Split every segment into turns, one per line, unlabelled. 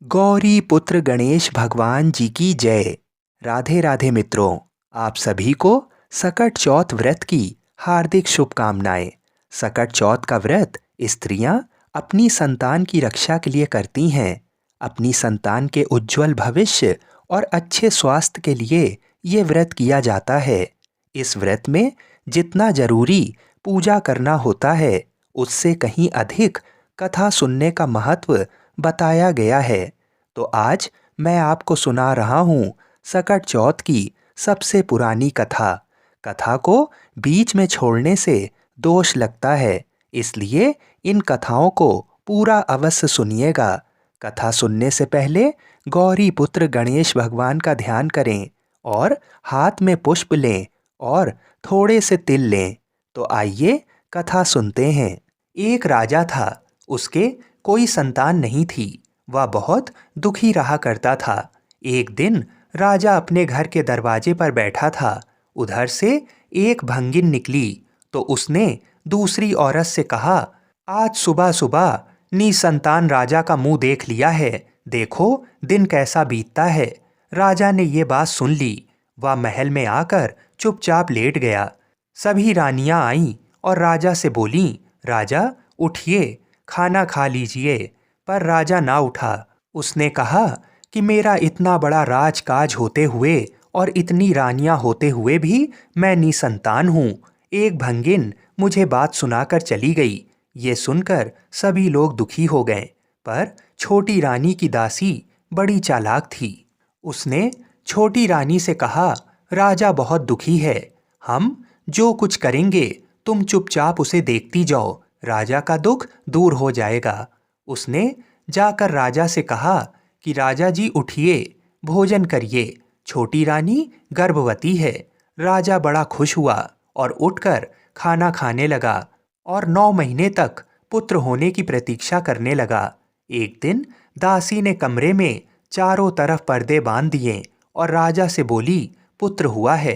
गौरी पुत्र गणेश भगवान जी की जय। राधे राधे मित्रों, आप सभी को सकट चौथ व्रत की हार्दिक शुभकामनाएं। सकट चौथ का व्रत स्त्रियां अपनी संतान की रक्षा के लिए करती हैं। अपनी संतान के उज्जवल भविष्य और अच्छे स्वास्थ्य के लिए ये व्रत किया जाता है। इस व्रत में जितना जरूरी पूजा करना होता है, उससे कहीं अधिक कथा सुनने का महत्व बताया गया है। तो आज मैं आपको सुना रहा हूँ सकट चौथ की सबसे पुरानी कथा। कथा को बीच में छोड़ने से दोष लगता है, इसलिए इन कथाओं को पूरा अवश्य सुनिएगा। कथा सुनने से पहले गौरी पुत्र गणेश भगवान का ध्यान करें और हाथ में पुष्प लें और थोड़े से तिल लें। तो आइए कथा सुनते हैं। एक राजा था, उसके कोई संतान नहीं थी। वह बहुत दुखी रहा करता था। एक दिन राजा अपने घर के दरवाजे पर बैठा था। उधर से एक भंगिन निकली तो उसने दूसरी औरत से कहा, आज सुबह सुबह निसंतान राजा का मुंह देख लिया है, देखो दिन कैसा बीतता है। राजा ने ये बात सुन ली। वह महल में आकर चुपचाप लेट गया। सभी रानियां आईं और राजा से बोलीं, राजा उठिए, खाना खा लीजिए। पर राजा ना उठा। उसने कहा कि मेरा इतना बड़ा राजकाज होते हुए और इतनी रानियां होते हुए भी मैं निसंतान हूँ। एक भंगिन मुझे बात सुनाकर चली गई। ये सुनकर सभी लोग दुखी हो गए। पर छोटी रानी की दासी बड़ी चालाक थी। उसने छोटी रानी से कहा, राजा बहुत दुखी है, हम जो कुछ करेंगे तुम चुपचाप उसे देखती जाओ, राजा का दुख दूर हो जाएगा। उसने जाकर राजा से कहा कि राजा जी उठिए, भोजन करिए, छोटी रानी गर्भवती है। राजा बड़ा खुश हुआ और उठकर खाना खाने लगा और 9 महीने तक पुत्र होने की प्रतीक्षा करने लगा। एक दिन दासी ने कमरे में चारों तरफ पर्दे बांध दिए और राजा से बोली, पुत्र हुआ है।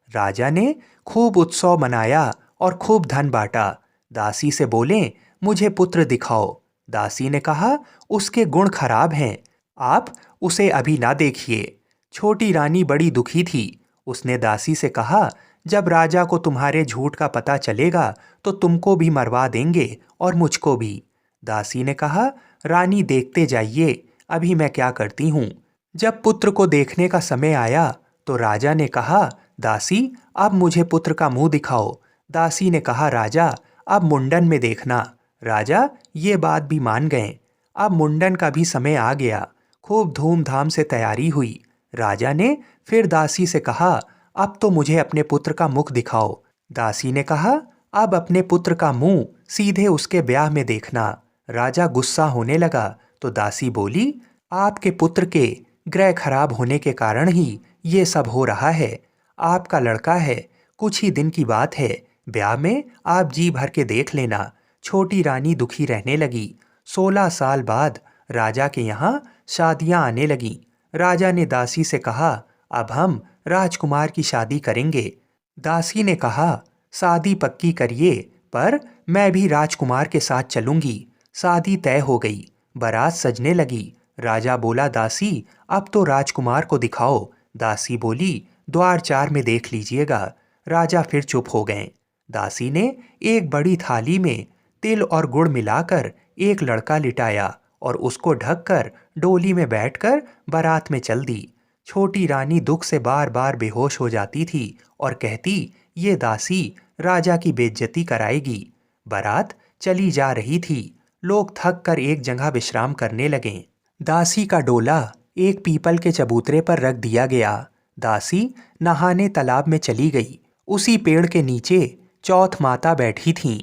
राजा ने खूब उत्सव मनाया और खूब धन बांटा। दासी से बोले, मुझे पुत्र दिखाओ। दासी ने कहा, उसके गुण खराब हैं, आप उसे अभी ना देखिए। छोटी रानी बड़ी दुखी थी। उसने दासी से कहा, जब राजा को तुम्हारे झूठ का पता चलेगा तो तुमको भी मरवा देंगे और मुझको भी। दासी ने कहा, रानी देखते जाइए, अभी मैं क्या करती हूँ। जब पुत्र को देखने का समय आया तो राजा ने कहा, दासी अब मुझे पुत्र का मुंह दिखाओ। दासी ने कहा, राजा अब मुंडन में देखना। राजा ये बात भी मान गए। अब मुंडन का भी समय आ गया। खूब धूमधाम से तैयारी हुई। राजा ने फिर दासी से कहा, अब तो मुझे अपने पुत्र का मुख दिखाओ। दासी ने कहा, अब अपने पुत्र का मुंह सीधे उसके ब्याह में देखना। राजा गुस्सा होने लगा तो दासी बोली, आपके पुत्र के ग्रह खराब होने के कारण ही ये सब हो रहा है। आपका लड़का है, कुछ ही दिन की बात है, ब्याह में आप जी भर के देख लेना। छोटी रानी दुखी रहने लगी। 16 साल बाद राजा के यहाँ शादियां आने लगीं। राजा ने दासी से कहा, अब हम राजकुमार की शादी करेंगे। दासी ने कहा, शादी पक्की करिए, पर मैं भी राजकुमार के साथ चलूंगी। शादी तय हो गई। बारात सजने लगी। राजा बोला, दासी अब तो राजकुमार को दिखाओ। दासी बोली, द्वार 4 में देख लीजिएगा। राजा फिर चुप हो गए। दासी ने एक बड़ी थाली में तिल और गुड़ मिलाकर एक लड़का लिटाया और उसको ढककर डोली में बैठकर बारात में चल दी। छोटी रानी दुख से बार बार बेहोश हो जाती थी और कहती, ये दासी राजा की बेइज्जती कराएगी। बारात चली जा रही थी। लोग थक कर एक जगह विश्राम करने लगे। दासी का डोला एक पीपल के चबूतरे पर रख दिया गया। दासी नहाने तालाब में चली गई। उसी पेड़ के नीचे चौथ माता बैठी थीं।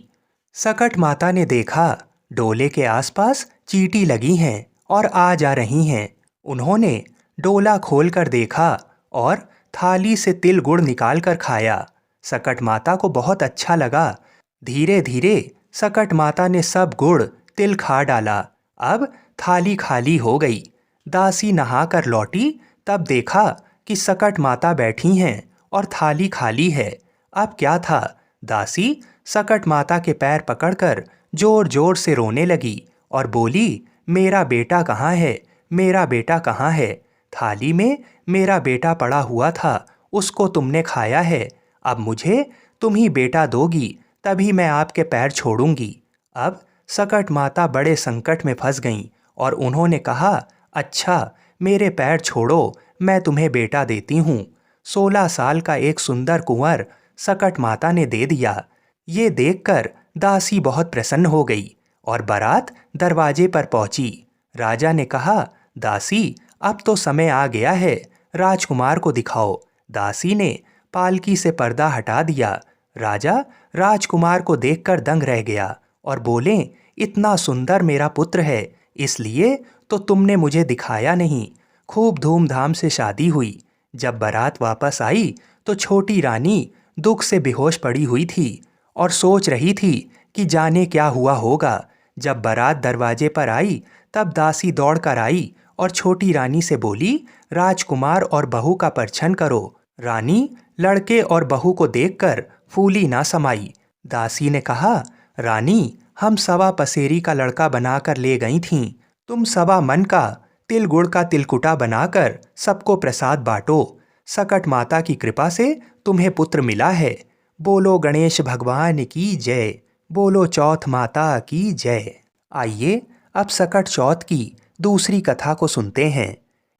सकट माता ने देखा, डोले के आसपास चींटी लगी हैं और आ जा रही हैं। उन्होंने डोला खोलकर देखा और थाली से तिल गुड़ निकाल कर खाया। सकट माता को बहुत अच्छा लगा। धीरे धीरे सकट माता ने सब गुड़ तिल खा डाला। अब थाली खाली हो गई। दासी नहाकर लौटी, तब देखा कि सकट माता बैठी हैं और थाली खाली है। अब क्या था? दासी सकट माता के पैर पकड़कर जोर जोर से रोने लगी और बोली, मेरा बेटा कहाँ है? मेरा बेटा कहाँ है? थाली में मेरा बेटा पड़ा हुआ था, उसको तुमने खाया है। अब मुझे तुम ही बेटा दोगी, तभी मैं आपके पैर छोड़ूंगी। अब सकट माता बड़े संकट में फंस गईं और उन्होंने कहा, अच्छा, मेरे पैर छोड़ो, मैं तुम्हें बेटा देती हूँ। 16 साल का एक सुंदर कुंवर सकट माता ने दे दिया। ये देखकर दासी बहुत प्रसन्न हो गई और बारात दरवाजे पर पहुंची। राजा ने कहा, दासी, अब तो समय आ गया है, राजकुमार को दिखाओ। दासी ने पालकी से पर्दा हटा दिया। राजा राजकुमार को देखकर दंग रह गया और बोले, इतना सुंदर मेरा पुत्र है, इसलिए तो तुमने मुझे दिखाया नहीं। खूब धूमधाम से शादी हुई। जब बारात वापस आई तो छोटी रानी दुख से बेहोश पड़ी हुई थी और सोच रही थी कि जाने क्या हुआ होगा। जब बारात दरवाजे पर आई तब दासी दौड़कर आई और छोटी रानी से बोली, राजकुमार और बहू का परिछन करो। रानी लड़के और बहू को देखकर फूली ना समाई। दासी ने कहा, रानी, हम सवा पसेरी का लड़का बनाकर ले गई थीं। तुम सवा मन का तिल गुड़ का तिलकुटा बनाकर सबको प्रसाद बांटो। सकट माता की कृपा से तुम्हें पुत्र मिला है। बोलो गणेश भगवान की जय। बोलो चौथ माता की जय। आइए अब सकट चौथ की दूसरी कथा को सुनते हैं।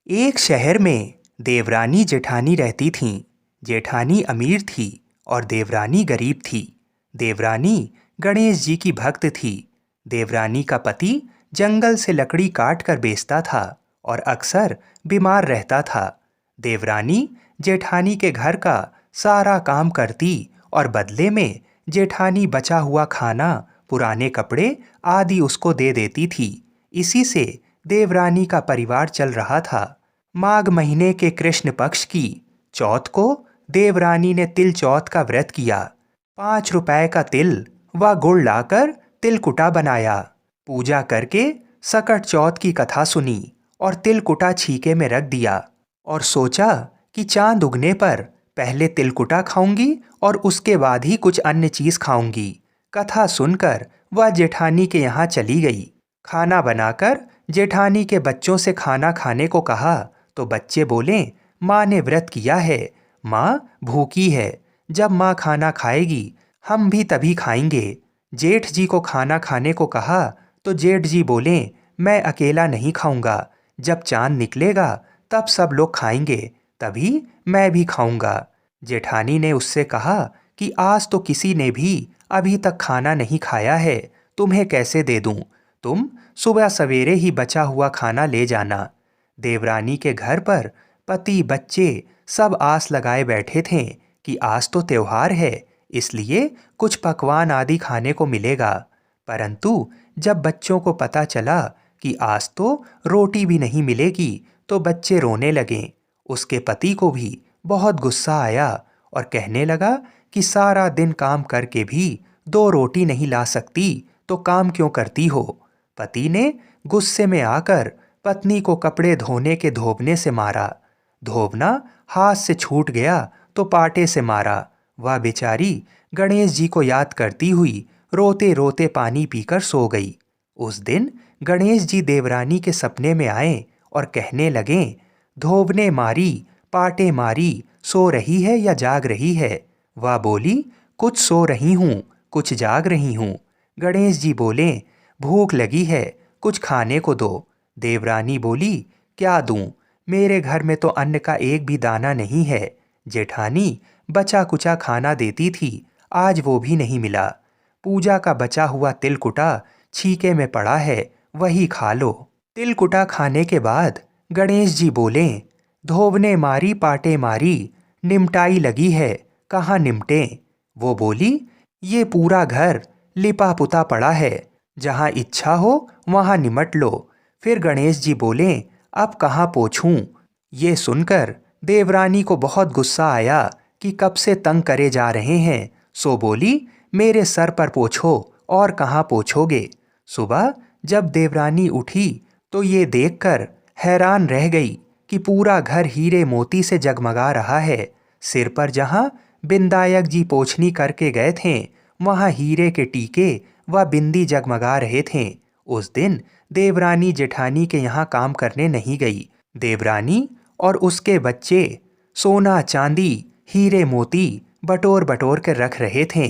एक शहर में देवरानी जेठानी रहती थीं। जेठानी अमीर थी और देवरानी गरीब थी। देवरानी गणेश जी की भक्त थी। देवरानी का पति जंगल से लकड़ी काट कर बेचता था और अक्सर बीमार रहता था। देवरानी जेठानी के घर का सारा काम करती और बदले में जेठानी बचा हुआ खाना, पुराने कपड़े आदि उसको दे देती थी। इसी से देवरानी का परिवार चल रहा था। माघ महीने के कृष्ण पक्ष की चौथ को देवरानी ने तिल चौथ का व्रत किया। 5 रुपए का तिल व गुड़ लाकर तिलकुटा बनाया। पूजा करके सकट चौथ की कथा सुनी और तिलकुटा छीके में रख दिया और सोचा कि चांद उगने पर पहले तिलकुटा खाऊंगी और उसके बाद ही कुछ अन्य चीज खाऊंगी। कथा सुनकर वह जेठानी के यहाँ चली गई। खाना बनाकर जेठानी के बच्चों से खाना खाने को कहा तो बच्चे बोले, माँ ने व्रत किया है, माँ भूखी है, जब माँ खाना खाएगी हम भी तभी खाएंगे। जेठ जी को खाना खाने को कहा तो जेठ जी बोले, मैं अकेला नहीं खाऊंगा, जब चांद निकलेगा तब सब लोग खाएंगे, तभी मैं भी खाऊंगा। जेठानी ने उससे कहा कि आज तो किसी ने भी अभी तक खाना नहीं खाया है, तुम्हें कैसे दे दूं? तुम सुबह सवेरे ही बचा हुआ खाना ले जाना। देवरानी के घर पर पति बच्चे सब आस लगाए बैठे थे कि आज तो त्योहार है, इसलिए कुछ पकवान आदि खाने को मिलेगा। परंतु जब बच्चों को पता चला कि आज तो रोटी भी नहीं मिलेगी तो बच्चे रोने लगे। उसके पति को भी बहुत गुस्सा आया और कहने लगा कि सारा दिन काम करके भी 2 रोटी नहीं ला सकती तो काम क्यों करती हो। पति ने गुस्से में आकर पत्नी को कपड़े धोने के धोबने से मारा। धोबना हाथ से छूट गया तो पाटे से मारा। वह बेचारी गणेश जी को याद करती हुई रोते रोते पानी पीकर सो गई। उस दिन गणेश जी देवरानी के सपने में आए और कहने लगे, धोबने मारी, पाटे मारी, सो रही है या जाग रही है? वह बोली, कुछ सो रही हूँ, कुछ जाग रही हूँ। गणेश जी बोले, भूख लगी है, कुछ खाने को दो। देवरानी बोली, क्या दूं? मेरे घर में तो अन्न का एक भी दाना नहीं है। जेठानी बचा कुचा खाना देती थी, आज वो भी नहीं मिला। पूजा का बचा हुआ तिलकुटा छीके में पड़ा है, वही खा लो। तिलकुटा खाने के बाद गणेश जी बोले, धोबने मारी पाटे मारी, निमटाई लगी है, कहाँ निमटे? वो बोली, ये पूरा घर लिपा पुता पड़ा है, जहाँ इच्छा हो वहाँ निमट लो। फिर गणेश जी बोले, अब कहाँ पोंछूं? ये सुनकर देवरानी को बहुत गुस्सा आया कि कब से तंग करे जा रहे हैं, सो बोली, मेरे सर पर पोंछो और कहाँ पोंछोगे। सुबह जब देवरानी उठी तो ये देखकर हैरान रह गई कि पूरा घर हीरे मोती से जगमगा रहा है। सिर पर जहाँ बिंदायक जी पोंछनी करके गए थे, वहाँ हीरे के टीके व बिंदी जगमगा रहे थे। उस दिन देवरानी जेठानी के यहाँ काम करने नहीं गई। देवरानी और उसके बच्चे सोना चांदी हीरे मोती बटोर बटोर कर रख रहे थे।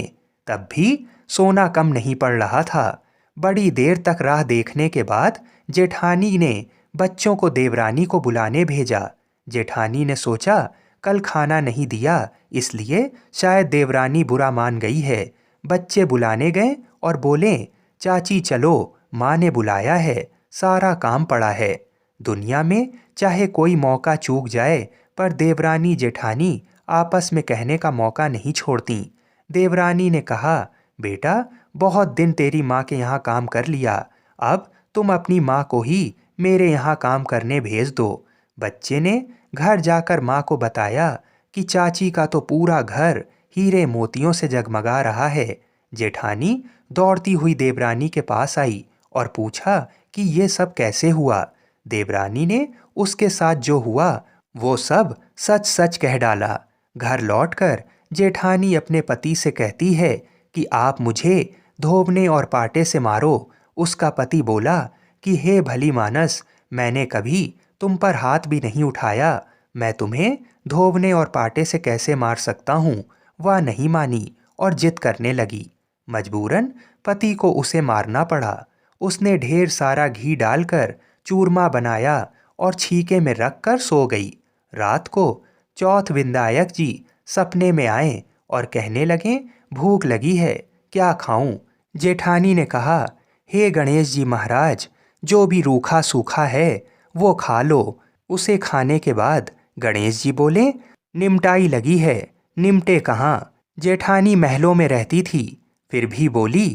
तब भी सोना कम नहीं पड़ रहा था। बड़ी देर तक राह देखने के बाद जेठानी ने बच्चों को देवरानी को बुलाने भेजा। जेठानी ने सोचा कल खाना नहीं दिया, इसलिए शायद देवरानी बुरा मान गई है। बच्चे बुलाने गए और बोले, चाची चलो, माँ ने बुलाया है, सारा काम पड़ा है। दुनिया में चाहे कोई मौका चूक जाए, पर देवरानी जेठानी आपस में कहने का मौका नहीं छोड़ती। देवरानी ने कहा, बेटा बहुत दिन तेरी माँ के यहाँ काम कर लिया, अब तुम अपनी माँ को ही मेरे यहाँ काम करने भेज दो। बच्चे ने घर जाकर माँ को बताया कि चाची का तो पूरा घर हीरे मोतियों से जगमगा रहा है। जेठानी दौड़ती हुई देवरानी के पास आई और पूछा कि ये सब कैसे हुआ। देवरानी ने उसके साथ जो हुआ वो सब सच सच कह डाला। घर लौटकर जेठानी अपने पति से कहती है कि आप मुझे धोबने और पाटे से मारो। उसका पति बोला कि हे भली मानस, मैंने कभी तुम पर हाथ भी नहीं उठाया, मैं तुम्हें धोबने और पाटे से कैसे मार सकता हूँ। वह नहीं मानी और जिद करने लगी। मजबूरन पति को उसे मारना पड़ा। उसने ढेर सारा घी डालकर चूरमा बनाया और छीके में रखकर सो गई। रात को चौथ विंदायक जी सपने में आए और कहने लगे, भूख लगी है, क्या खाऊं। जेठानी ने कहा, हे गणेश जी महाराज, जो भी रूखा सूखा है वो खा लो। उसे खाने के बाद गणेश जी बोले, निमटाई लगी है, निमटे कहाँ। जेठानी महलों में रहती थी, फिर भी बोली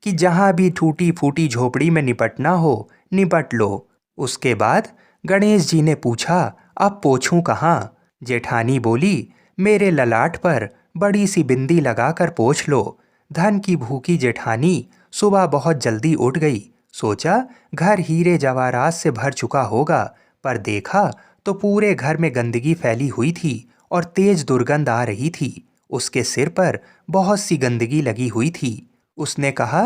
कि जहाँ भी टूटी फूटी झोपड़ी में निपटना हो निपट लो। उसके बाद गणेश जी ने पूछा, अब पोंछूं कहाँ। जेठानी बोली, मेरे ललाट पर बड़ी सी बिंदी लगाकर पोंछ लो। धन की भूखी जेठानी सुबह बहुत जल्दी उठ गई। सोचा घर हीरे जवाहरात से भर चुका होगा, पर देखा तो पूरे घर में गंदगी फैली हुई थी और तेज दुर्गंध आ रही थी। उसके सिर पर बहुत सी गंदगी लगी हुई थी। उसने कहा,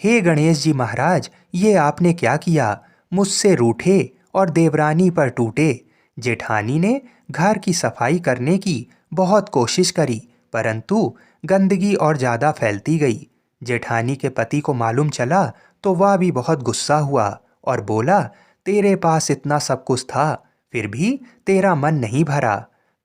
हे गणेश जी महाराज, ये आपने क्या किया। मुझसे रूठे और देवरानी पर टूटे। जेठानी ने घर की सफाई करने की बहुत कोशिश करी, परंतु गंदगी और ज़्यादा फैलती गई। जेठानी के पति को मालूम चला तो वह भी बहुत गुस्सा हुआ और बोला, तेरे पास इतना सब कुछ था, फिर भी तेरा मन नहीं भरा।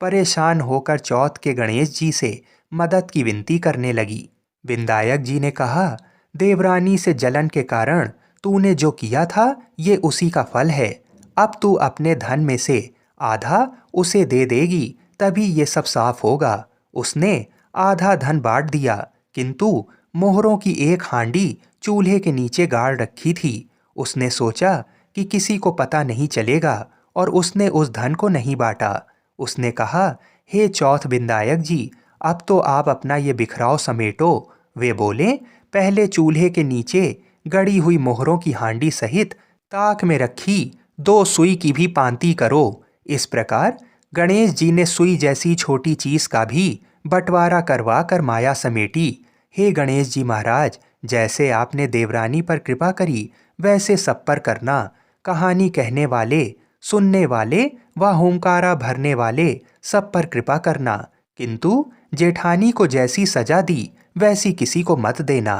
परेशान होकर चौथ के गणेश जी से मदद की विनती करने लगी। विंदायक जी ने कहा, देवरानी से जलन के कारण तूने जो किया था ये उसी का फल है। अब तू अपने धन में से आधा उसे दे देगी, तभी ये सब साफ होगा। उसने आधा धन बांट दिया, किंतु मोहरों की एक हांडी चूल्हे के नीचे गाड़ रखी थी। उसने सोचा कि किसी को पता नहीं चलेगा और उसने उस धन को नहीं बांटा। उसने कहा, हे चौथ विंदायक जी, अब तो आप अपना ये बिखराव समेटो। वे बोले, पहले चूल्हे के नीचे गड़ी हुई मोहरों की हांडी सहित ताक में रखी 2 सुई की भी पांति करो। इस प्रकार गणेश जी ने सुई जैसी छोटी चीज का भी बंटवारा करवा कर माया समेटी। हे गणेश जी महाराज, जैसे आपने देवरानी पर कृपा करी वैसे सब पर करना। कहानी कहने वाले, सुनने वाले व हुंकारा भरने वाले सब पर कृपा करना, किंतु जेठानी को जैसी सजा दी वैसी किसी को मत देना।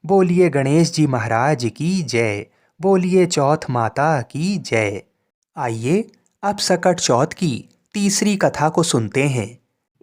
बोलिए गणेश जी महाराज की जय। बोलिए चौथ माता की जय। आइए अब सकट चौथ की तीसरी कथा को सुनते हैं।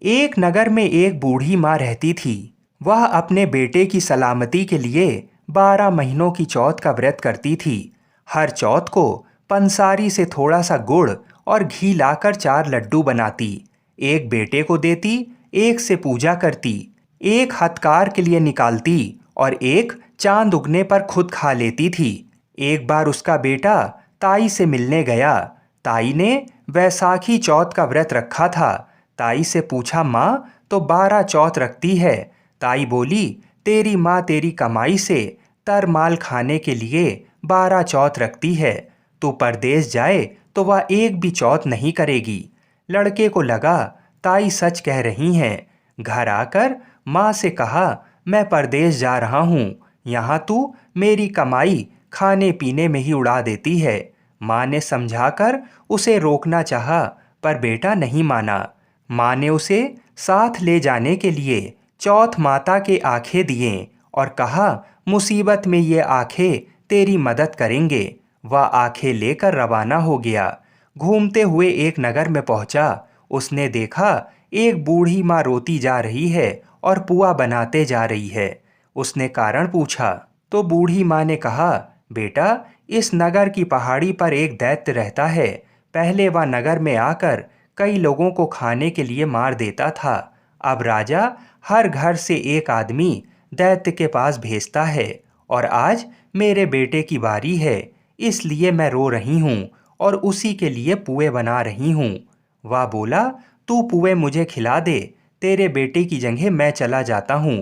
एक नगर में एक बूढ़ी माँ रहती थी। वह अपने बेटे की सलामती के लिए 12 महीनों की चौथ का व्रत करती थी। हर चौथ को पंसारी से थोड़ा सा गुड़ और घी लाकर 4 लड्डू बनाती, एक बेटे को देती, एक से पूजा करती, एक हथकार के लिए निकालती और एक चांद उगने पर खुद खा लेती थी। एक बार उसका बेटा ताई से मिलने गया। ताई ने वैसाखी चौथ का व्रत रखा था। ताई से पूछा, माँ तो 12 चौथ रखती है। ताई बोली, तेरी माँ तेरी कमाई से तर माल खाने के लिए 12 चौथ रखती है। तू परदेश जाए तो वह एक भी चौथ नहीं करेगी। लड़के को लगा ताई सच कह रही हैं। घर आकर माँ से कहा, मैं परदेश जा रहा हूँ, यहाँ तू मेरी कमाई खाने पीने में ही उड़ा देती है। माँ ने समझाकर उसे रोकना चाहा, पर बेटा नहीं माना। माँ ने उसे साथ ले जाने के लिए चौथ माता के आंखें दिए और कहा, मुसीबत में ये आंखें तेरी मदद करेंगे। वह आंखें लेकर रवाना हो गया। घूमते हुए एक नगर में पहुंचा। उसने देखा एक बूढ़ी माँ रोती जा रही है और पुआ बनाते जा रही है। उसने कारण पूछा तो बूढ़ी माँ ने कहा, बेटा, इस नगर की पहाड़ी पर एक दैत्य रहता है। पहले वह नगर में आकर कई लोगों को खाने के लिए मार देता था। अब राजा हर घर से एक आदमी दैत्य के पास भेजता है और आज मेरे बेटे की बारी है, इसलिए मैं रो रही हूँ और उसी के लिए पुए बना रही हूँ। वह बोला, तू पुए मुझे खिला दे, तेरे बेटे की जगह मैं चला जाता हूँ।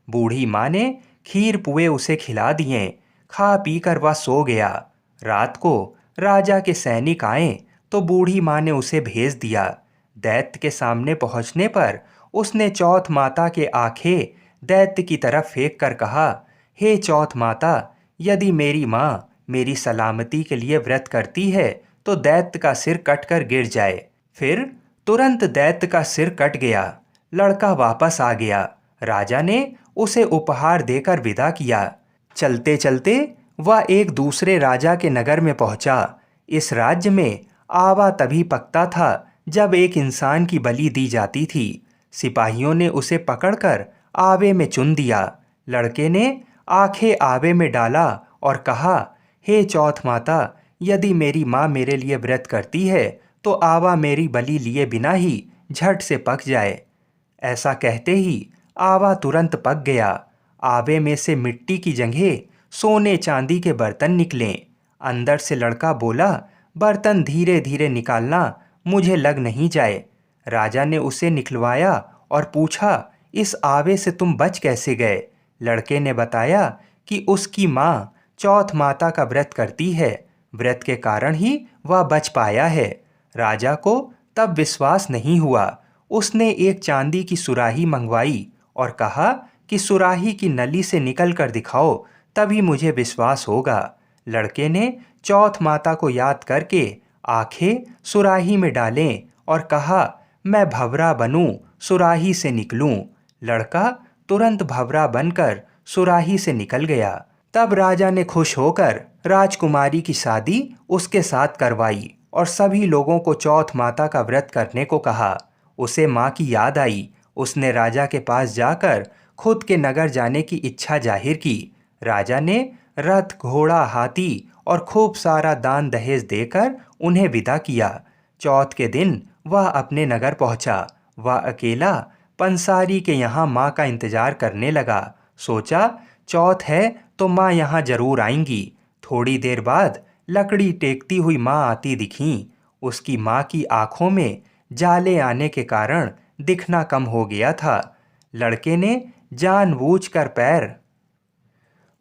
बूढ़ी माँ ने खीर पुए उसे खिला दिए। खा पी कर वह सो गया। रात को राजा के सैनिक आए तो बूढ़ी माँ ने उसे भेज दिया। दैत्य के सामने पहुंचने पर उसने चौथ माता के आंखें दैत्य की तरफ फेंक कर कहा, हे चौथ माता, यदि मेरी माँ मेरी सलामती के लिए व्रत करती है तो दैत्य का सिर कटकर गिर जाए। फिर तुरंत दैत्य का सिर कट गया। लड़का वापस आ गया। राजा ने उसे उपहार देकर विदा किया। चलते चलते वह एक दूसरे राजा के नगर में पहुंचा। इस राज्य में आवा तभी पकता था जब एक इंसान की बलि दी जाती थी। सिपाहियों ने उसे पकड़कर आवे में चुन दिया। लड़के ने आंखें आवे में डाला और कहा, हे चौथ माता, यदि मेरी माँ मेरे लिए व्रत करती है तो आवा मेरी बलि लिए बिना ही झट से पक जाए। ऐसा कहते ही आवा तुरंत पक गया। आवे में से मिट्टी की जगह सोने चांदी के बर्तन निकले। अंदर से लड़का बोला, बर्तन धीरे धीरे निकालना, मुझे लग नहीं जाए। राजा ने उसे निकलवाया और पूछा, इस आवे से तुम बच कैसे गए? लड़के ने बताया कि उसकी माँ चौथ माता का व्रत करती है, व्रत के कारण ही वह बच पाया है। राजा को तब विश्वास नहीं हुआ। उसने एक चांदी की सुराही मंगवाई और कहा कि सुराही की नली से निकल कर दिखाओ, तभी मुझे विश्वास होगा। लड़के ने चौथ माता को याद करके आंखें सुराही में डालें और कहा, मैं भंवरा बनूं, सुराही से निकलूं। लड़का तुरंत भंवरा बनकर सुराही से निकल गया। तब राजा ने खुश होकर राजकुमारी की शादी उसके साथ करवाई और सभी लोगों को चौथ माता का व्रत करने को कहा। उसे माँ की याद आई। उसने राजा के पास जाकर खुद के नगर जाने की इच्छा जाहिर की। राजा ने रथ, घोड़ा, हाथी और खूब सारा दान दहेज देकर उन्हें विदा किया। चौथ के दिन वह अपने नगर पहुंचा। वह अकेला पंसारी के यहाँ माँ का इंतजार करने लगा। सोचा, चौथ है तो माँ यहाँ जरूर आएंगी। थोड़ी देर बाद लकड़ी टेकती हुई माँ आती दिखीं। उसकी माँ की आंखों में जाले आने के कारण दिखना कम हो गया था। लड़के ने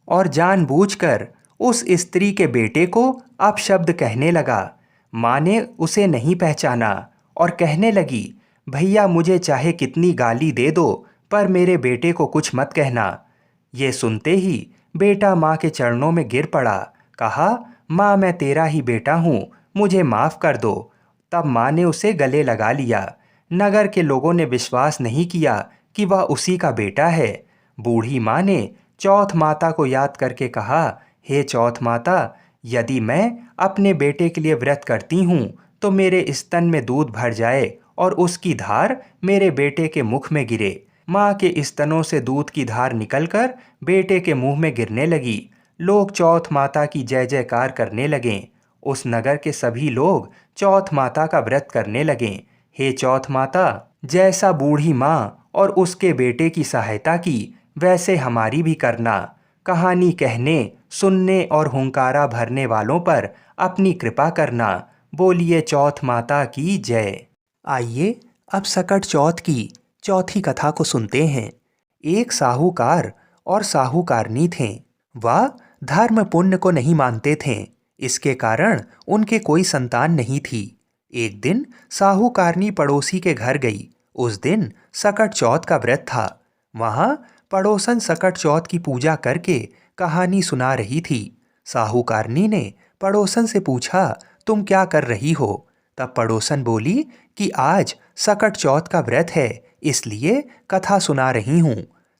जानबूझकर उस स्त्री के बेटे को अपशब्द कहने लगा। माँ ने उसे नहीं पहचाना और कहने लगी, भैया, मुझे चाहे कितनी गाली दे दो, पर मेरे बेटे को कुछ मत कहना। ये सुनते ही बेटा माँ के चरणों में गिर पड़ा। कहा, माँ, मैं तेरा ही बेटा हूँ, मुझे माफ़ कर दो। तब माँ ने उसे गले लगा लिया। नगर के लोगों ने विश्वास नहीं किया कि वह उसी का बेटा है। बूढ़ी माँ ने चौथ माता को याद करके कहा, हे चौथ माता, यदि मैं अपने बेटे के लिए व्रत करती हूँ तो मेरे स्तन में दूध भर जाए और उसकी धार मेरे बेटे के मुख में गिरे। माँ के स्तनों से दूध की धार निकलकर बेटे के मुंह में गिरने लगी। लोग चौथ माता की जय जयकार करने लगे। उस नगर के सभी लोग चौथ माता का व्रत करने लगे। हे चौथ माता, जैसा बूढ़ी माँ और उसके बेटे की सहायता की, वैसे हमारी भी करना। कहानी कहने, सुनने और हुंकारा भरने वालों पर अपनी कृपा करना। बोलिए चौथ माता की जय। आइए अब सकट चौथ की चौथी कथा को सुनते हैं। एक साहूकार और साहूकारनी थे। वह धर्म पुण्य को नहीं मानते थे। इसके कारण उनके कोई संतान नहीं थी। एक दिन साहूकारनी पड़ोसी के घर गई। उस दिन सकट चौथ का व्रत था। वहां पड़ोसन सकट चौथ की पूजा करके कहानी सुना रही थी। साहूकारनी ने पड़ोसन से पूछा, तुम क्या कर रही हो? तब पड़ोसन बोली कि आज सकट चौथ का व्रत है, इसलिए कथा सुना रही हूँ।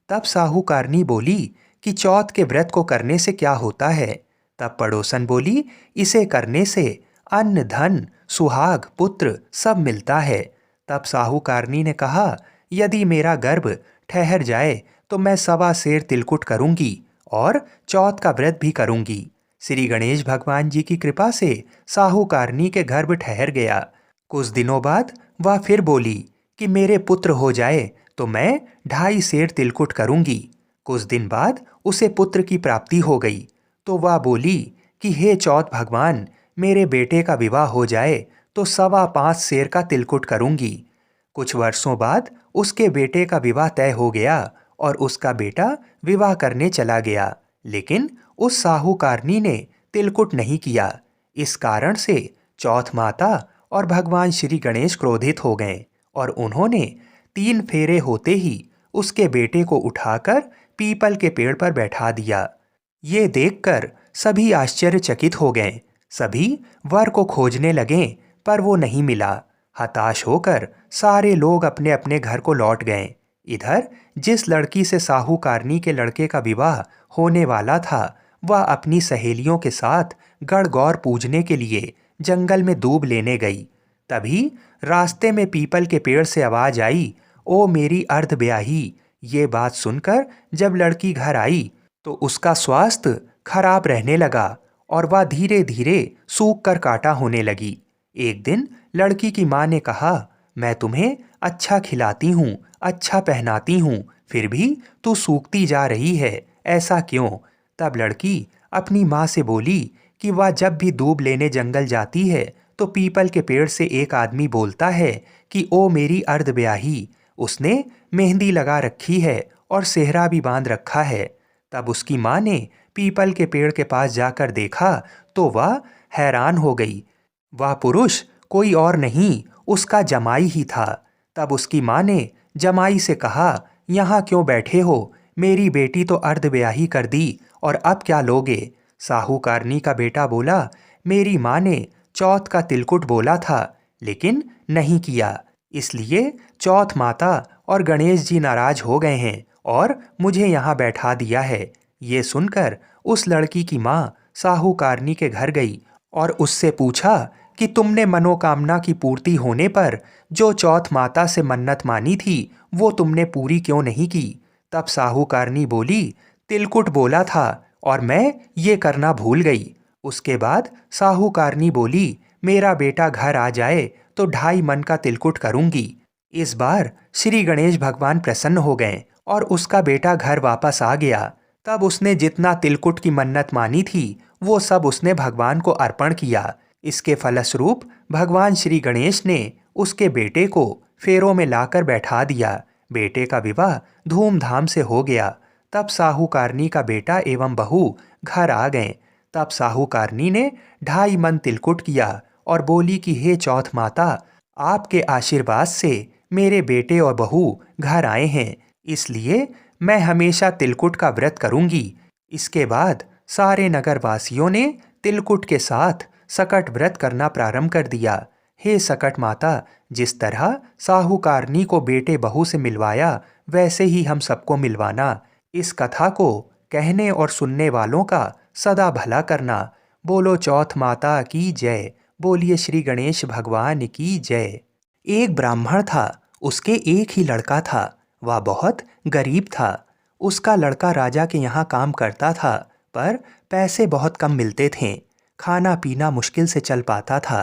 तब साहूकारनी बोली कि चौथ के व्रत को करने से क्या होता है? तब पड़ोसन बोली, इसे करने से अन्न धन सुहाग पुत्र सब मिलता है। तब साहूकारनी ने कहा, यदि मेरा गर्भ ठहर जाए तो मैं 1.25 सेर तिलकुट करूंगी और चौथ का व्रत भी करूंगी। श्री गणेश भगवान जी की कृपा से साहूकारनी के गर्भ ठहर गया। कुछ दिनों बाद वह फिर बोली कि मेरे पुत्र हो जाए तो मैं 2.5 सेर तिलकुट करूंगी। कुछ दिन बाद उसे पुत्र की प्राप्ति हो गई तो वह बोली कि हे चौथ भगवान, मेरे बेटे का विवाह हो जाए तो 5.25 सेर का तिलकुट करूंगी। कुछ वर्षों बाद उसके बेटे का विवाह तय हो गया और उसका बेटा विवाह करने चला गया, लेकिन उस साहूकारनी ने तिलकुट नहीं किया। इस कारण से चौथ माता और भगवान श्री गणेश क्रोधित हो गए और उन्होंने 3 फेरे होते ही उसके बेटे को उठाकर पीपल के पेड़ पर बैठा दिया। ये देखकर सभी आश्चर्यचकित हो गए। सभी वर को खोजने लगे पर वो नहीं मिला। हताश होकर सारे लोग अपने अपने घर को लौट गए। इधर जिस लड़की से साहूकारनी के लड़के का विवाह होने वाला था, वह अपनी सहेलियों के साथ गणगौर पूजने के लिए जंगल में दूब लेने गई। तभी रास्ते में पीपल के पेड़ से आवाज आई, ओ मेरी अर्ध ब्याही। ये बात सुनकर जब लड़की घर आई तो उसका स्वास्थ्य खराब रहने लगा और वह धीरे धीरे सूख कर काटा होने लगी। एक दिन लड़की की माँ ने कहा, मैं तुम्हें अच्छा खिलाती हूँ, अच्छा पहनाती हूँ, फिर भी तू सूखती जा रही है, ऐसा क्यों? तब लड़की अपनी माँ से बोली कि वह जब भी दूब लेने जंगल जाती है तो पीपल के पेड़ से एक आदमी बोलता है कि ओ मेरी अर्ध ब्याही। उसने मेहंदी लगा रखी है और सेहरा भी बांध रखा है। तब उसकी माँ ने पीपल के पेड़ के पास जाकर देखा तो वह हैरान हो गई। वह पुरुष कोई और नहीं, उसका जमाई ही था। तब उसकी माँ ने जमाई से कहा, यहाँ क्यों बैठे हो? मेरी बेटी तो अर्धब्याही कर दी और अब क्या लोगे? साहूकारनी का बेटा बोला, मेरी माँ ने चौथ का तिलकुट बोला था लेकिन नहीं किया, इसलिए चौथ माता और गणेश जी नाराज हो गए हैं और मुझे यहाँ बैठा दिया है। ये सुनकर उस लड़की की माँ साहूकारनी के घर गई और उससे पूछा कि तुमने मनोकामना की पूर्ति होने पर जो चौथ माता से मन्नत मानी थी वो तुमने पूरी क्यों नहीं की? तब साहूकारनी बोली, तिलकुट बोला था और मैं ये करना भूल गई। उसके बाद साहूकारनी बोली, मेरा बेटा घर आ जाए तो 2.5 मन का तिलकुट करूंगी। इस बार श्री गणेश भगवान प्रसन्न हो गए और उसका बेटा घर वापस आ गया। तब उसने जितना तिलकुट की मन्नत मानी थी वो सब उसने भगवान को अर्पण किया। इसके फलस्वरूप भगवान श्री गणेश ने उसके बेटे को फेरों में लाकर बैठा दिया। बेटे का विवाह धूमधाम से हो गया। तब साहूकारनी का बेटा एवं बहू घर आ गए। तब साहूकारनी ने 2.5 मन तिलकुट किया और बोली कि हे चौथ माता, आपके आशीर्वाद से मेरे बेटे और बहू घर आए हैं, इसलिए मैं हमेशा तिलकुट का व्रत करूंगी। इसके बाद सारे नगरवासियों ने तिलकुट के साथ सकट व्रत करना प्रारंभ कर दिया। हे सकट माता, जिस तरह साहूकारनी को बेटे बहू से मिलवाया वैसे ही हम सबको मिलवाना। इस कथा को कहने और सुनने वालों का सदा भला करना। बोलो चौथ माता की जय। बोलिए श्री गणेश भगवान की जय। एक ब्राह्मण था, उसके एक ही लड़का था। वह बहुत गरीब था। उसका लड़का राजा के यहाँ काम करता था पर पैसे बहुत कम मिलते थे। खाना पीना मुश्किल से चल पाता था।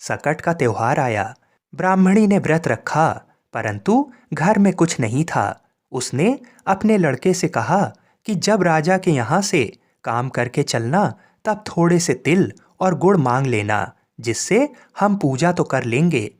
सकट का त्योहार आया। ब्राह्मणी ने व्रत रखा परंतु घर में कुछ नहीं था। उसने अपने लड़के से कहा कि जब राजा के यहाँ से काम करके चलना तब थोड़े से तिल और गुड़ मांग लेना, जिससे हम पूजा तो कर लेंगे।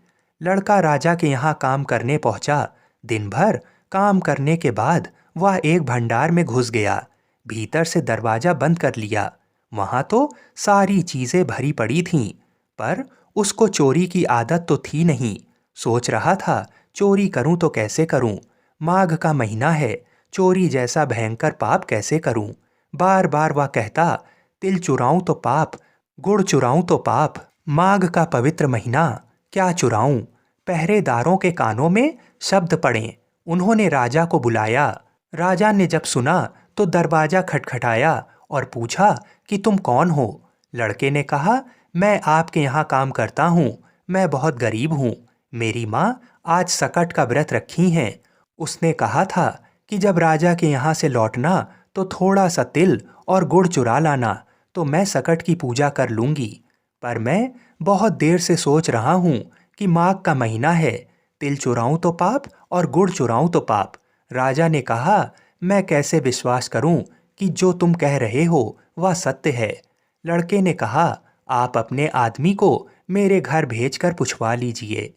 लड़का राजा के यहाँ काम करने पहुंचा। दिन भर काम करने के बाद वह एक भंडार में घुस गया। भीतर से दरवाजा बंद कर लिया। वहां तो सारी चीजें भरी पड़ी थीं, पर उसको चोरी की आदत तो थी नहीं। सोच रहा था चोरी करूं तो कैसे करूं, माघ का महीना है, चोरी जैसा भयंकर पाप कैसे करूं। बार बार वह कहता, तिल चुराऊं तो पाप, गुड़ चुराऊं तो पाप, माघ का पवित्र महीना क्या चुराऊं। पहरेदारों के कानों में शब्द पड़े। उन्होंने राजा को बुलाया। राजा ने जब सुना तो दरवाजा खटखटाया और पूछा कि तुम कौन हो। लड़के ने कहा, मैं आपके यहाँ काम करता हूँ। मैं बहुत गरीब हूँ। मेरी माँ आज सकट का व्रत रखी हैं। उसने कहा था कि जब राजा के यहाँ से लौटना तो थोड़ा सा तिल और गुड़ चुरा लाना, तो मैं सकट की पूजा कर लूंगी। पर मैं बहुत देर से सोच रहा हूँ कि माघ का महीना है, तिल चुराऊं तो पाप और गुड़ चुराऊं तो पाप। राजा ने कहा, मैं कैसे विश्वास करूं कि जो तुम कह रहे हो वह सत्य है। लड़के ने कहा, आप अपने आदमी को मेरे घर भेजकर पुछवा लीजिए।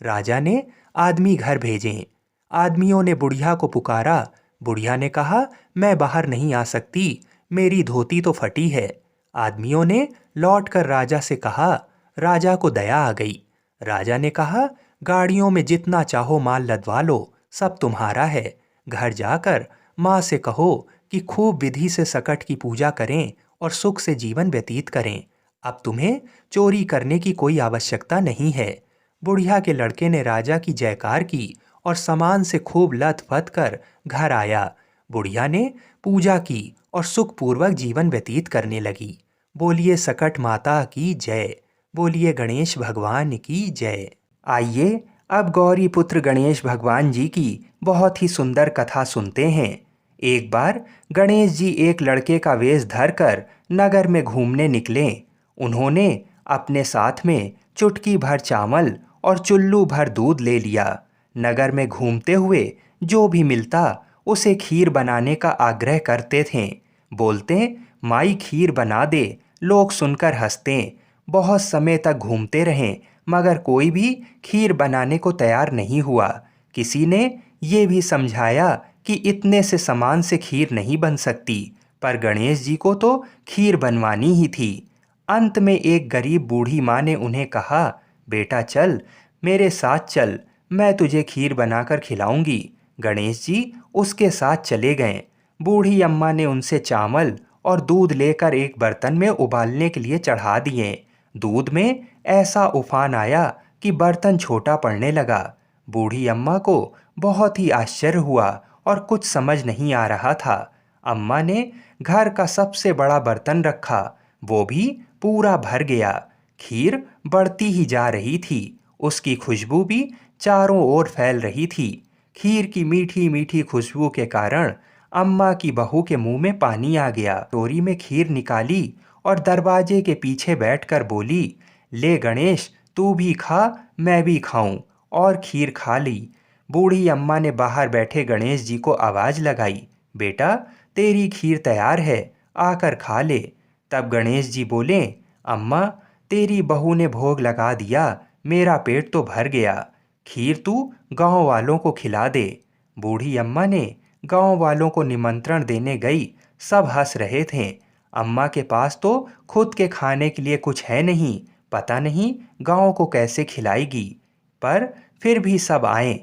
राजा ने आदमी घर भेजे। आदमियों ने बुढ़िया को पुकारा। बुढ़िया ने कहा, मैं बाहर नहीं आ सकती, मेरी धोती तो फटी है। आदमियों ने लौटकर राजा से कहा। राजा को दया आ गई। राजा ने कहा, गाड़ियों में जितना चाहो माल लदवा लो, सब तुम्हारा है। घर जाकर माँ से कहो कि खूब विधि से सकट की पूजा करें और सुख से जीवन व्यतीत करें। अब तुम्हें चोरी करने की कोई आवश्यकता नहीं है। बुढ़िया के लड़के ने राजा की जयकार की और सामान से खूब लथ-पथ कर घर आया। बुढ़िया ने पूजा की और सुखपूर्वक जीवन व्यतीत करने लगी। बोलिए सकट माता की जय। बोलिए गणेश भगवान की जय। आइए अब गौरी पुत्र गणेश भगवान जी की बहुत ही सुंदर कथा सुनते हैं। एक बार गणेश जी एक लड़के का वेश धरकर नगर में घूमने निकले। उन्होंने अपने साथ में चुटकी भर चावल और चुल्लू भर दूध ले लिया। नगर में घूमते हुए जो भी मिलता उसे खीर बनाने का आग्रह करते थे। बोलते, माई खीर बना दे। लोग सुनकर हंसते। बहुत समय तक घूमते रहें मगर कोई भी खीर बनाने को तैयार नहीं हुआ। किसी ने ये भी समझाया कि इतने से सामान से खीर नहीं बन सकती, पर गणेश जी को तो खीर बनवानी ही थी। अंत में एक गरीब बूढ़ी माँ ने उन्हें कहा, बेटा चल, मेरे साथ चल, मैं तुझे खीर बनाकर खिलाऊंगी। गणेश जी उसके साथ चले गए। बूढ़ी अम्मा ने उनसे चावल और दूध लेकर एक बर्तन में उबालने के लिए चढ़ा दिए। दूध में ऐसा उफान आया कि बर्तन छोटा पड़ने लगा। बूढ़ी अम्मा को बहुत ही आश्चर्य हुआ और कुछ समझ नहीं आ रहा था। अम्मा ने घर का सबसे बड़ा बर्तन रखा, वो भी पूरा भर गया। खीर बढ़ती ही जा रही थी। उसकी खुशबू भी चारों ओर फैल रही थी। खीर की मीठी मीठी खुशबू के कारण अम्मा की बहू के मुंह में पानी आ गया। टोरी में खीर निकाली और दरवाजे के पीछे बैठकर बोली, ले गणेश, तू भी खा, मैं भी खाऊं। और खीर खा ली। बूढ़ी अम्मा ने बाहर बैठे गणेश जी को आवाज लगाई, बेटा तेरी खीर तैयार है, आकर खा ले। तब गणेश जी बोले, अम्मा तेरी बहू ने भोग लगा दिया, मेरा पेट तो भर गया। खीर तू गांव वालों को खिला दे। बूढ़ी अम्मा ने गांव वालों को निमंत्रण देने गई। सब हंस रहे थे। अम्मा के पास तो खुद के खाने के लिए कुछ है नहीं, पता नहीं गांव को कैसे खिलाएगी। पर फिर भी सब आए।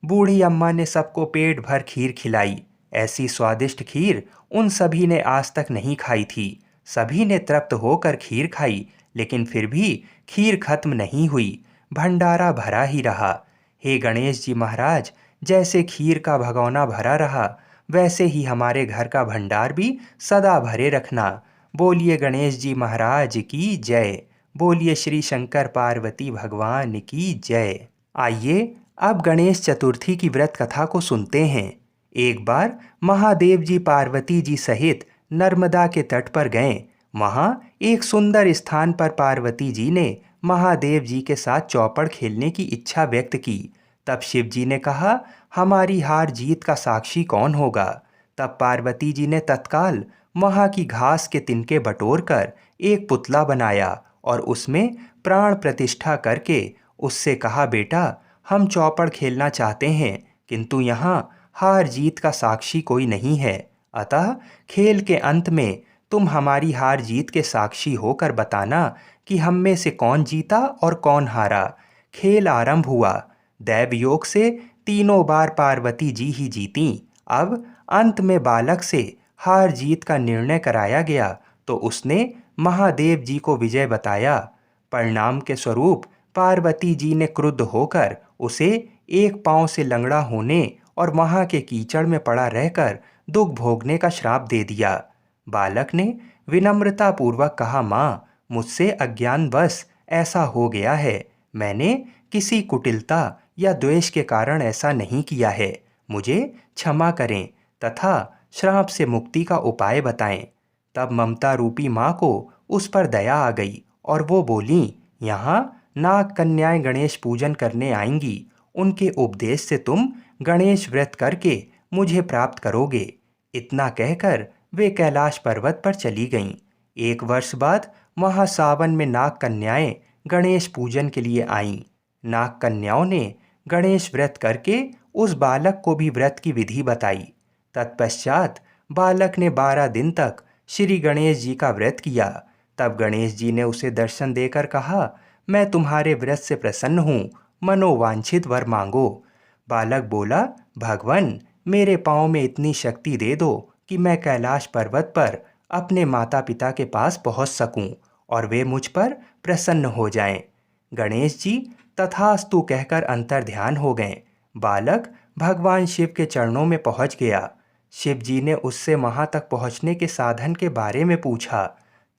बूढ़ी अम्मा ने सबको पेट भर खीर खिलाई। ऐसी स्वादिष्ट खीर उन सभी ने आज तक नहीं खाई थी। सभी ने तृप्त होकर खीर खाई, लेकिन फिर भी खीर खत्म नहीं हुई, भंडारा भरा ही रहा। हे गणेश जी महाराज, जैसे खीर का भगोना भरा रहा, वैसे ही हमारे घर का भंडार भी सदा भरे रखना। बोलिए गणेश जी महाराज की जय। बोलिए श्री शंकर पार्वती भगवान की जय। आइए अब गणेश चतुर्थी की व्रत कथा को सुनते हैं। एक बार महादेव जी पार्वती जी सहित नर्मदा के तट पर गए। वहां एक सुंदर स्थान पर पार्वती जी ने महादेव जी के साथ चौपड़ खेलने की इच्छा व्यक्त की। तब शिव जी ने कहा, हमारी हार जीत का साक्षी कौन होगा। तब पार्वती जी ने तत्काल वहां की घास के तिनके बटोरकर एक पुतला बनाया और उसमें प्राण प्रतिष्ठा करके उससे कहा, बेटा हम चौपड़ खेलना चाहते हैं, किंतु यहाँ हार जीत का साक्षी कोई नहीं है, अतः खेल के अंत में तुम हमारी हार जीत के साक्षी होकर बताना कि हम में से कौन जीता और कौन हारा। खेल आरंभ हुआ। दैव योग से तीनों बार पार्वती जी ही जीतीं। अब अंत में बालक से हार जीत का निर्णय कराया गया तो उसने महादेव जी को विजय बताया। परिणाम के स्वरूप पार्वती जी ने क्रुद्ध होकर उसे एक पांव से लंगड़ा होने और वहां के कीचड़ में पड़ा रहकर दुख भोगने का श्राप दे दिया। बालक ने विनम्रता पूर्वक कहा, माँ, मुझसे अज्ञानवश ऐसा हो गया है। मैंने किसी कुटिलता या द्वेष के कारण ऐसा नहीं किया है। मुझे क्षमा करें तथा श्राप से मुक्ति का उपाय बताएं। तब ममता रूपी माँ को उस पर दया आ गई और वो बोली, यहाँ नाग कन्याएं गणेश पूजन करने आएंगी। उनके उपदेश से तुम गणेश व्रत करके मुझे प्राप्त करोगे। इतना कहकर वे कैलाश पर्वत पर चली गईं। एक वर्ष बाद वहां सावन में नाग कन्याएं गणेश पूजन के लिए आईं। नाग कन्याओं ने गणेश व्रत करके उस बालक को भी व्रत की विधि बताई। तत्पश्चात बालक ने 12 दिन तक श्री गणेश जी का व्रत किया। तब गणेश जी ने उसे दर्शन देकर कहा, मैं तुम्हारे व्रत से प्रसन्न हूँ, मनोवांछित वर मांगो। बालक बोला, भगवान, मेरे पाँव में इतनी शक्ति दे दो कि मैं कैलाश पर्वत पर अपने माता पिता के पास पहुँच सकूं और वे मुझ पर प्रसन्न हो जाएं। गणेश जी तथास्तु कहकर अंतर्ध्यान हो गए। बालक भगवान शिव के चरणों में पहुंच गया। शिव जी ने उससे वहां तक पहुंचने के साधन के बारे में पूछा।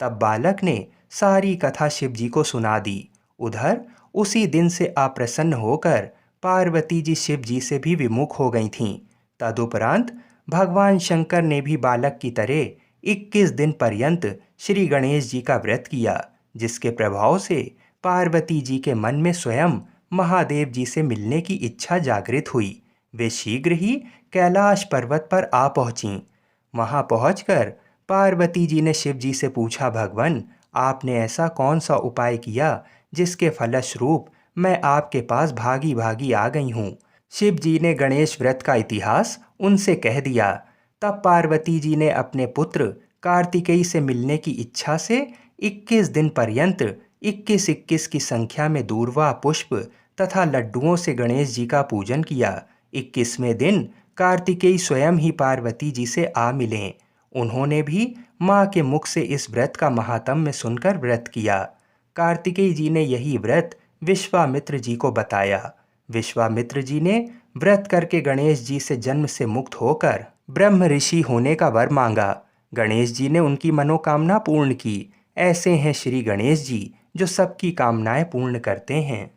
तब बालक ने सारी कथा शिव जी को सुना दी। उधर उसी दिन से अप्रसन्न होकर पार्वती जी शिव जी से भी विमुख हो गई थीं। तदुपरांत भगवान शंकर ने भी बालक की तरह 21 दिन पर्यंत श्री गणेश जी का व्रत किया, जिसके प्रभाव से पार्वती जी के मन में स्वयं महादेव जी से मिलने की इच्छा जागृत हुई। वे शीघ्र ही कैलाश पर्वत पर आ पहुंचीं। वहां पहुंचकर पार्वती जी ने शिव जी से पूछा, भगवान, आपने ऐसा कौन सा उपाय किया जिसके फलस्वरूप मैं आपके पास भागी भागी आ गई हूँ। शिव जी ने गणेश व्रत का इतिहास उनसे कह दिया। तब पार्वती जी ने अपने पुत्र कार्तिकेय से मिलने की इच्छा से 21 दिन पर्यंत 21-21 की संख्या में दूर्वा पुष्प तथा लड्डुओं से गणेश जी का पूजन किया। 21वें दिन कार्तिकेय स्वयं ही पार्वती जी से आ मिले। उन्होंने भी माँ के मुख से इस व्रत का महात्म्य सुनकर व्रत किया। कार्तिकेय जी ने यही व्रत विश्वामित्र जी को बताया। विश्वामित्र जी ने व्रत करके गणेश जी से जन्म से मुक्त होकर ब्रह्म ऋषि होने का वर मांगा। गणेश जी ने उनकी मनोकामना पूर्ण की। ऐसे हैं श्री गणेश जी, जो सबकी कामनाएं पूर्ण करते हैं।